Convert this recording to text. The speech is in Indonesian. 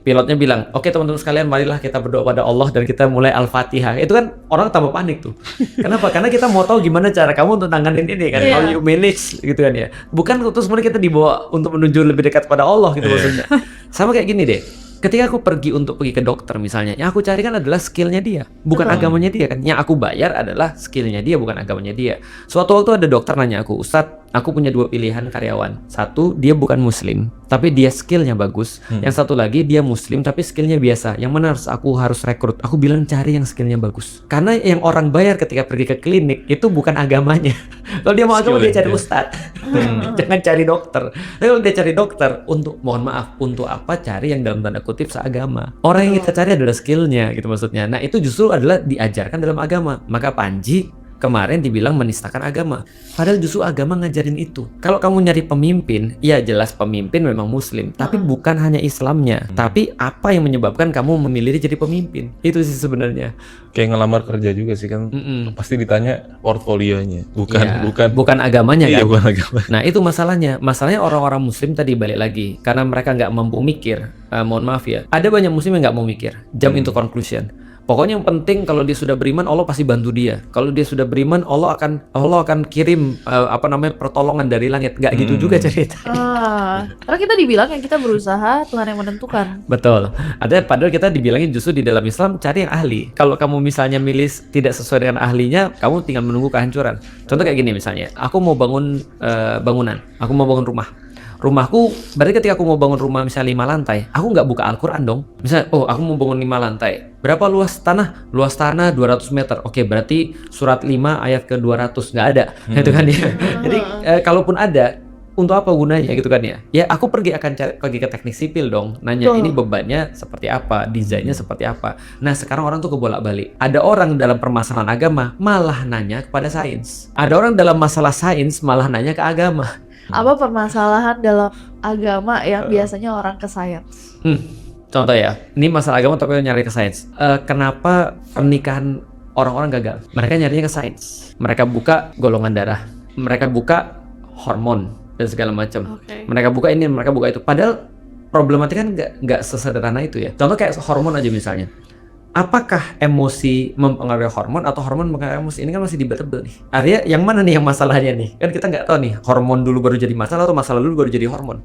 pilotnya bilang, oke teman-teman sekalian, marilah kita berdoa pada Allah dan kita mulai Al-Fatihah. Itu kan orang tambah panik tuh. Kenapa? Karena kita mau tahu gimana cara kamu untuk nanganin ini kan, how you manage gitu kan ya. Bukan terus kemudian kita dibawa untuk menuju lebih dekat pada Allah gitu maksudnya. Sama kayak gini deh. Ketika aku pergi ke dokter misalnya, yang aku cari kan adalah skillnya dia, bukan agamanya dia kan. Yang aku bayar adalah skillnya dia, bukan agamanya dia. Suatu waktu ada dokter nanya aku, Ustadz, aku punya 2 pilihan karyawan. Satu, dia bukan muslim, tapi dia skillnya bagus. Yang satu lagi, dia muslim, tapi skillnya biasa. Yang mana aku harus rekrut? Aku bilang cari yang skillnya bagus. Karena yang orang bayar ketika pergi ke klinik, itu bukan agamanya. Kalau dia mau agama, dia cari ustadz. Jangan cari dokter. Tapi kalau dia cari dokter, mohon maaf, untuk apa cari yang dalam tanda kutip seagama? Orang yang kita cari adalah skillnya gitu maksudnya. Nah itu justru adalah diajarkan dalam agama. Maka Panji kemarin dibilang menistakan agama, padahal justru agama ngajarin itu. Kalau kamu nyari pemimpin, ya jelas pemimpin memang muslim, tapi bukan hanya Islamnya, tapi apa yang menyebabkan kamu memilih jadi pemimpin. Itu sih sebenarnya. Kayak ngelamar kerja juga sih kan, pasti ditanya portfolionya, bukan agamanya iya, kan. bukan agama. Nah itu masalahnya orang-orang muslim tadi balik lagi, karena mereka nggak mampu mikir. Mohon maaf ya, ada banyak muslim yang nggak mau mikir, jump into conclusion. Pokoknya yang penting kalau dia sudah beriman, Allah pasti bantu dia. Kalau dia sudah beriman, Allah akan kirim pertolongan dari langit. Nggak gitu juga cerita. Karena kita dibilang yang kita berusaha, Tuhan yang menentukan. Betul. Padahal kita dibilangin justru di dalam Islam cari yang ahli. Kalau kamu misalnya milih tidak sesuai dengan ahlinya, kamu tinggal menunggu kehancuran. Contoh kayak gini misalnya, aku mau bangun bangunan, aku mau bangun rumah. Rumahku, berarti ketika aku mau bangun rumah misalnya 5 lantai, aku nggak buka Al-Quran dong. Misalnya, aku mau bangun 5 lantai. Berapa luas tanah? Luas tanah 200 meter. Oke, berarti surat 5 ayat ke 200. Nggak ada. Gitu kan ya. Jadi, kalaupun ada, untuk apa gunanya gitu kan ya? Ya, aku pergi ke teknik sipil dong. Nanya, ini bebannya seperti apa? Desainnya seperti apa? Nah, sekarang orang tuh kebolak-balik. Ada orang dalam permasalahan agama, malah nanya kepada sains. Ada orang dalam masalah sains, malah nanya ke agama. Apa permasalahan dalam agama yang biasanya orang ke sains? Contoh ya, ini masalah agama tapi nyari ke sains. Kenapa pernikahan orang-orang gagal? Mereka nyarinya ke sains. Mereka buka golongan darah, mereka buka hormon dan segala macam. Mereka buka ini, mereka buka itu. Padahal problematika kan nggak sesederhana itu ya. Contoh kayak hormon aja misalnya. Apakah emosi mempengaruhi hormon atau hormon mempengaruhi emosi? Ini kan masih debatable nih. Artinya yang mana nih yang masalahnya nih? Kan kita nggak tahu nih, hormon dulu baru jadi masalah atau masalah dulu baru jadi hormon.